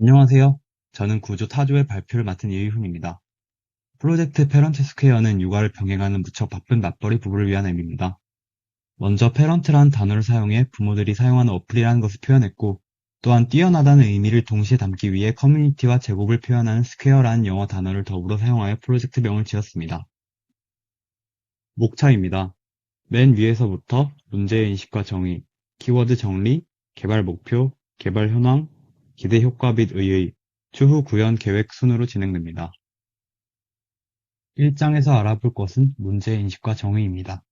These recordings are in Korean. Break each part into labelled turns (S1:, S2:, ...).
S1: 안녕하세요. 저는 구조 타조의 발표를 맡은 이의훈입니다. 프로젝트 페런트 스퀘어는 육아를 병행하는 무척 바쁜 맞벌이 부부를 위한 앱입니다. 먼저 페런트란 단어를 사용해 부모들이 사용하는 어플이라는 것을 표현했고, 또한 뛰어나다는 의미를 동시에 담기 위해 커뮤니티와 제곱을 표현하는 스퀘어라는 영어 단어를 더불어 사용하여 프로젝트명을 지었습니다. 목차입니다. 맨 위에서부터 문제인식과 정의, 키워드 정리, 개발 목표, 개발 현황, 기대 효과 및 의의, 추후 구현 계획 순으로 진행됩니다. 1장에서 알아볼 것은 문제인식과 정의입니다.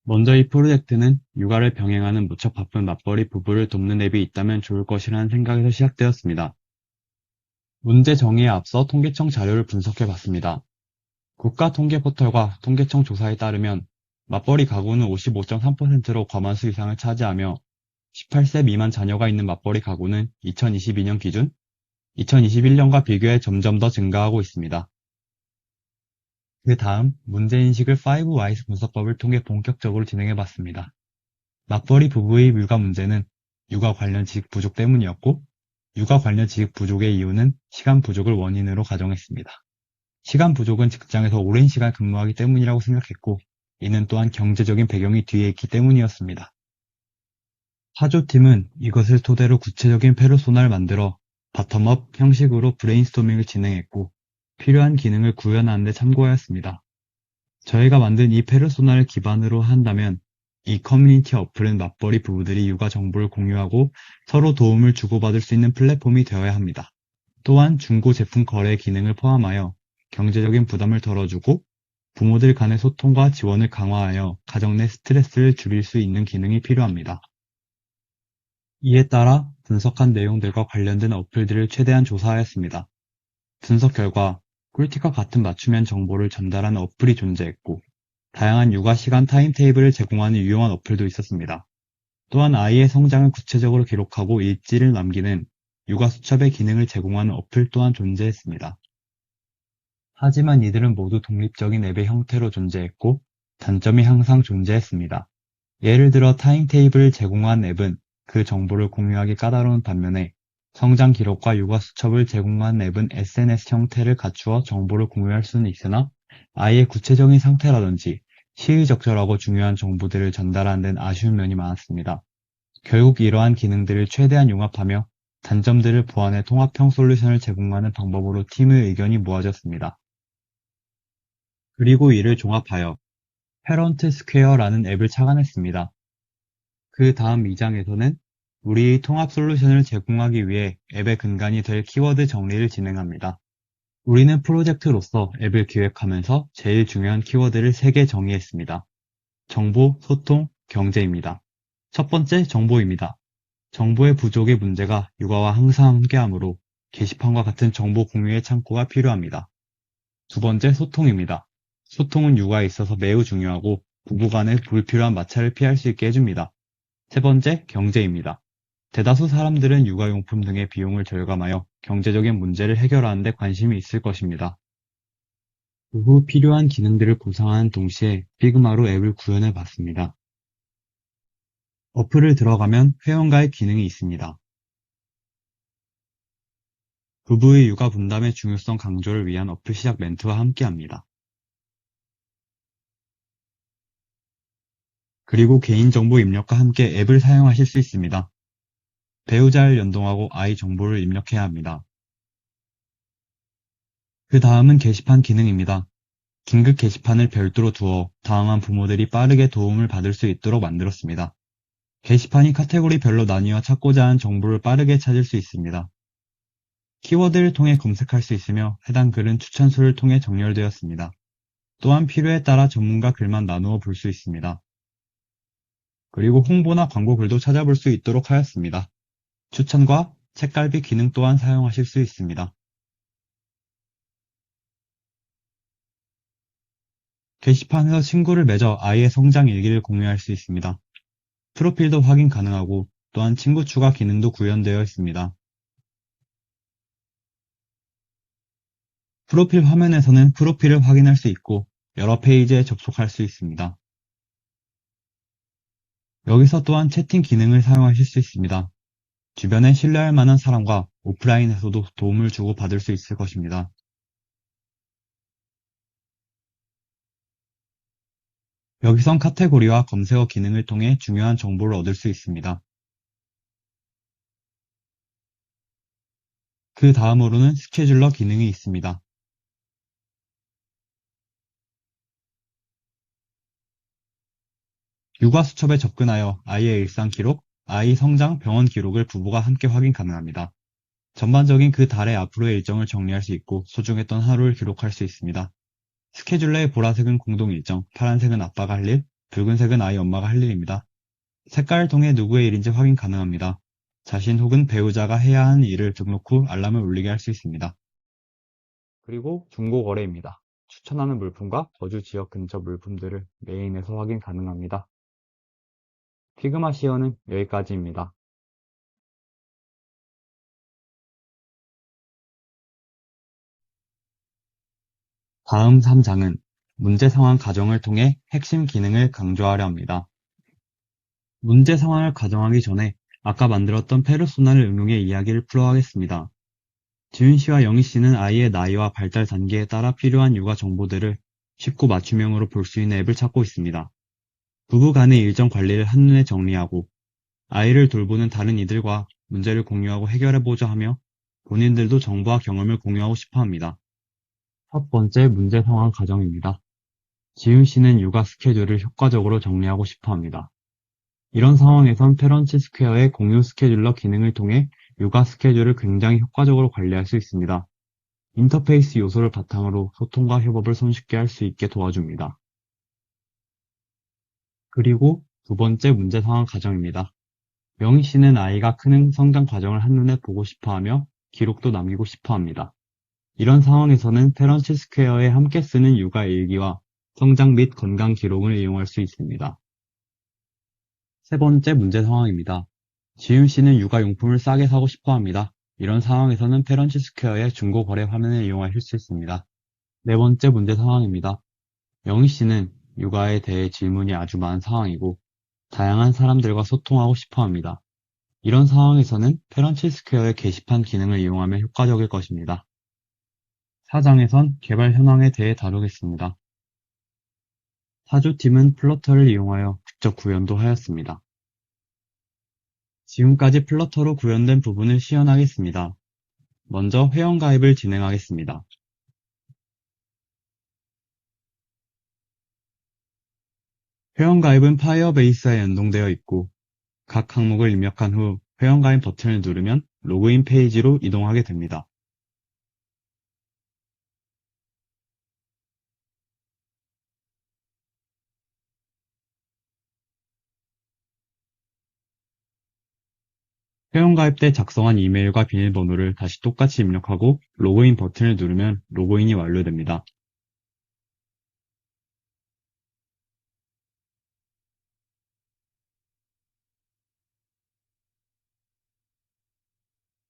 S1: 먼저 이 프로젝트는 육아를 병행하는 무척 바쁜 맞벌이 부부를 돕는 앱이 있다면 좋을 것이라는 생각에서 시작되었습니다. 문제 정의에 앞서 통계청 자료를 분석해 봤습니다. 국가통계포털과 통계청 조사에 따르면 맞벌이 가구는 55.3%로 과반수 이상을 차지하며 18세 미만 자녀가 있는 맞벌이 가구는 2022년 기준 2021년과 비교해 점점 더 증가하고 있습니다. 그 다음 문제인식을 5Whys 분석법을 통해 본격적으로 진행해봤습니다. 맞벌이 부부의 육아 문제는 육아 관련 지식 부족 때문이었고, 육아 관련 지식 부족의 이유는 시간 부족을 원인으로 가정했습니다. 시간 부족은 직장에서 오랜 시간 근무하기 때문이라고 생각했고, 이는 또한 경제적인 배경이 뒤에 있기 때문이었습니다. 타조팀은 이것을 토대로 구체적인 페르소나를 만들어 바텀업 형식으로 브레인스토밍을 진행했고, 필요한 기능을 구현하는 데 참고하였습니다. 저희가 만든 이 페르소나를 기반으로 한다면 이 커뮤니티 어플은 맞벌이 부부들이 육아 정보를 공유하고 서로 도움을 주고받을 수 있는 플랫폼이 되어야 합니다. 또한 중고 제품 거래 기능을 포함하여 경제적인 부담을 덜어주고 부모들 간의 소통과 지원을 강화하여 가정 내 스트레스를 줄일 수 있는 기능이 필요합니다. 이에 따라 분석한 내용들과 관련된 어플들을 최대한 조사하였습니다. 분석 결과 꿀팁과 같은 맞춤형 정보를 전달하는 어플이 존재했고, 다양한 육아 시간 타임테이블을 제공하는 유용한 어플도 있었습니다. 또한 아이의 성장을 구체적으로 기록하고 일지를 남기는 육아 수첩의 기능을 제공하는 어플 또한 존재했습니다. 하지만 이들은 모두 독립적인 앱의 형태로 존재했고, 단점이 항상 존재했습니다. 예를 들어 타임테이블을 제공한 앱은 그 정보를 공유하기 까다로운 반면에 성장 기록과 육아 수첩을 제공한 앱은 SNS 형태를 갖추어 정보를 공유할 수는 있으나 아이의 구체적인 상태라든지 시의적절하고 중요한 정보들을 전달하는 데는 아쉬운 면이 많았습니다. 결국 이러한 기능들을 최대한 융합하며 단점들을 보완해 통합형 솔루션을 제공하는 방법으로 팀의 의견이 모아졌습니다. 그리고 이를 종합하여 패런트 스퀘어라는 앱을 착안했습니다. 그 다음 2장에서는 우리의 통합 솔루션을 제공하기 위해 앱의 근간이 될 키워드 정리를 진행합니다. 우리는 프로젝트로서 앱을 기획하면서 제일 중요한 키워드를 3개 정의했습니다. 정보, 소통, 경제입니다. 첫 번째, 정보입니다. 정보의 부족의 문제가 육아와 항상 함께하므로 게시판과 같은 정보 공유의 창구가 필요합니다. 두 번째, 소통입니다. 소통은 육아에 있어서 매우 중요하고 부부간의 불필요한 마찰을 피할 수 있게 해줍니다. 세 번째, 경제입니다. 대다수 사람들은 육아용품 등의 비용을 절감하여 경제적인 문제를 해결하는 데 관심이 있을 것입니다. 그 후 필요한 기능들을 구상하는 동시에 피그마로 앱을 구현해 봤습니다. 어플을 들어가면 회원가입 기능이 있습니다. 부부의 육아 분담의 중요성 강조를 위한 어플 시작 멘트와 함께합니다. 그리고 개인정보 입력과 함께 앱을 사용하실 수 있습니다. 배우자를 연동하고 아이 정보를 입력해야 합니다. 그 다음은 게시판 기능입니다. 긴급 게시판을 별도로 두어 당황한 부모들이 빠르게 도움을 받을 수 있도록 만들었습니다. 게시판이 카테고리별로 나뉘어 찾고자 하는 정보를 빠르게 찾을 수 있습니다. 키워드를 통해 검색할 수 있으며 해당 글은 추천수를 통해 정렬되었습니다. 또한 필요에 따라 전문가 글만 나누어 볼 수 있습니다. 그리고 홍보나 광고 글도 찾아볼 수 있도록 하였습니다. 추천과 책갈피 기능 또한 사용하실 수 있습니다. 게시판에서 친구를 맺어 아이의 성장 일기를 공유할 수 있습니다. 프로필도 확인 가능하고 또한 친구 추가 기능도 구현되어 있습니다. 프로필 화면에서는 프로필을 확인할 수 있고 여러 페이지에 접속할 수 있습니다. 여기서 또한 채팅 기능을 사용하실 수 있습니다. 주변에 신뢰할 만한 사람과 오프라인에서도 도움을 주고 받을 수 있을 것입니다. 여기선 카테고리와 검색어 기능을 통해 중요한 정보를 얻을 수 있습니다. 그 다음으로는 스케줄러 기능이 있습니다. 육아 수첩에 접근하여 아이의 일상 기록, 아이 성장, 병원 기록을 부부가 함께 확인 가능합니다. 전반적인 그 달의 앞으로의 일정을 정리할 수 있고 소중했던 하루를 기록할 수 있습니다. 스케줄러의 보라색은 공동 일정, 파란색은 아빠가 할 일, 붉은색은 아이 엄마가 할 일입니다. 색깔을 통해 누구의 일인지 확인 가능합니다. 자신 혹은 배우자가 해야 하는 일을 등록 후 알람을 울리게 할 수 있습니다. 그리고 중고 거래입니다. 추천하는 물품과 거주 지역 근처 물품들을 메인에서 확인 가능합니다. 피그마 시어는 여기까지입니다. 다음 3장은 문제 상황 가정을 통해 핵심 기능을 강조하려 합니다. 문제 상황을 가정하기 전에 아까 만들었던 페르소나를 응용해 이야기를 풀어가겠습니다. 지윤 씨와 영희 씨는 아이의 나이와 발달 단계에 따라 필요한 육아 정보들을 쉽고 맞춤형으로 볼 수 있는 앱을 찾고 있습니다. 부부 간의 일정 관리를 한눈에 정리하고 아이를 돌보는 다른 이들과 문제를 공유하고 해결해보자 하며 본인들도 정보와 경험을 공유하고 싶어 합니다. 첫 번째 문제 상황 가정입니다. 지윤 씨는 육아 스케줄을 효과적으로 정리하고 싶어 합니다. 이런 상황에선 페런치 스퀘어의 공유 스케줄러 기능을 통해 육아 스케줄을 굉장히 효과적으로 관리할 수 있습니다. 인터페이스 요소를 바탕으로 소통과 협업을 손쉽게 할 수 있게 도와줍니다. 그리고 두 번째 문제 상황 가정입니다. 명희 씨는 아이가 크는 성장 과정을 한눈에 보고 싶어 하며 기록도 남기고 싶어 합니다. 이런 상황에서는 페런치 스퀘어에 함께 쓰는 육아 일기와 성장 및 건강 기록을 이용할 수 있습니다. 세 번째 문제 상황입니다. 지윤 씨는 육아용품을 싸게 사고 싶어 합니다. 이런 상황에서는 페런치 스퀘어의 중고 거래 화면을 이용하실 수 있습니다. 네 번째 문제 상황입니다. 영희 씨는 육아에 대해 질문이 아주 많은 상황이고 다양한 사람들과 소통하고 싶어 합니다. 이런 상황에서는 페런치 스퀘어의 게시판 기능을 이용하면 효과적일 것입니다. 4장에선 개발 현황에 대해 다루겠습니다. 사주팀은 플러터를 이용하여 직접 구현도 하였습니다. 지금까지 플러터로 구현된 부분을 시연하겠습니다. 먼저 회원가입을 진행하겠습니다. 회원가입은 파이어베이스와 연동되어 있고 각 항목을 입력한 후 회원가입 버튼을 누르면 로그인 페이지로 이동하게 됩니다. 회원가입 때 작성한 이메일과 비밀번호를 다시 똑같이 입력하고 로그인 버튼을 누르면 로그인이 완료됩니다.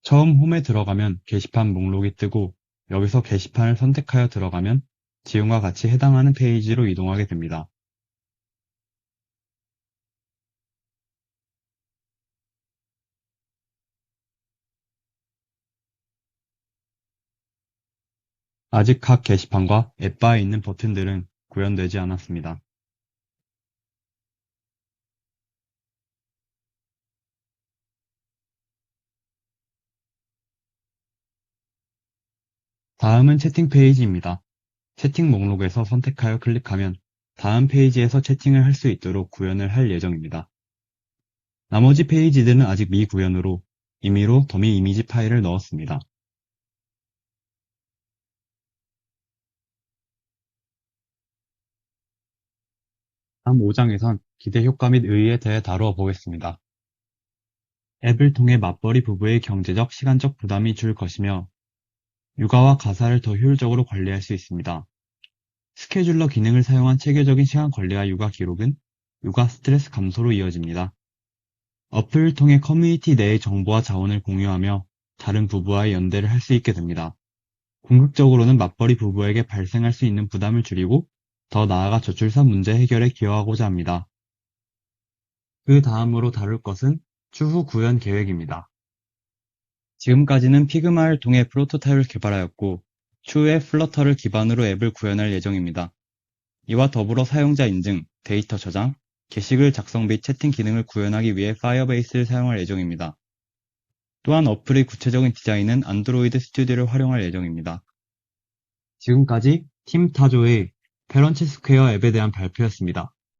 S1: 처음 홈에 들어가면 게시판 목록이 뜨고 여기서 게시판을 선택하여 들어가면 지금과 같이 해당하는 페이지로 이동하게 됩니다. 아직 각 게시판과 앱바에 있는 버튼들은 구현되지 않았습니다. 다음은 채팅 페이지입니다. 채팅 목록에서 선택하여 클릭하면 다음 페이지에서 채팅을 할 수 있도록 구현을 할 예정입니다. 나머지 페이지들은 아직 미구현으로 임의로 더미 이미지 파일을 넣었습니다. 다음 5장에선 기대 효과 및 의의에 대해 다루어 보겠습니다. 앱을 통해 맞벌이 부부의 경제적, 시간적 부담이 줄 것이며 육아와 가사를 더 효율적으로 관리할 수 있습니다. 스케줄러 기능을 사용한 체계적인 시간 관리와 육아 기록은 육아 스트레스 감소로 이어집니다. 어플을 통해 커뮤니티 내의 정보와 자원을 공유하며 다른 부부와의 연대를 할 수 있게 됩니다. 궁극적으로는 맞벌이 부부에게 발생할 수 있는 부담을 줄이고 더 나아가 저출산 문제 해결에 기여하고자 합니다. 그 다음으로 다룰 것은 추후 구현 계획입니다. 지금까지는 피그마를 통해 프로토타입을 개발하였고, 추후에 플러터를 기반으로 앱을 구현할 예정입니다. 이와 더불어 사용자 인증, 데이터 저장, 게시글 작성 및 채팅 기능을 구현하기 위해 파이어베이스를 사용할 예정입니다. 또한 어플의 구체적인 디자인은 안드로이드 스튜디오를 활용할 예정입니다. 지금까지 팀 타조의 페런치 스퀘어 앱에 대한 발표였습니다.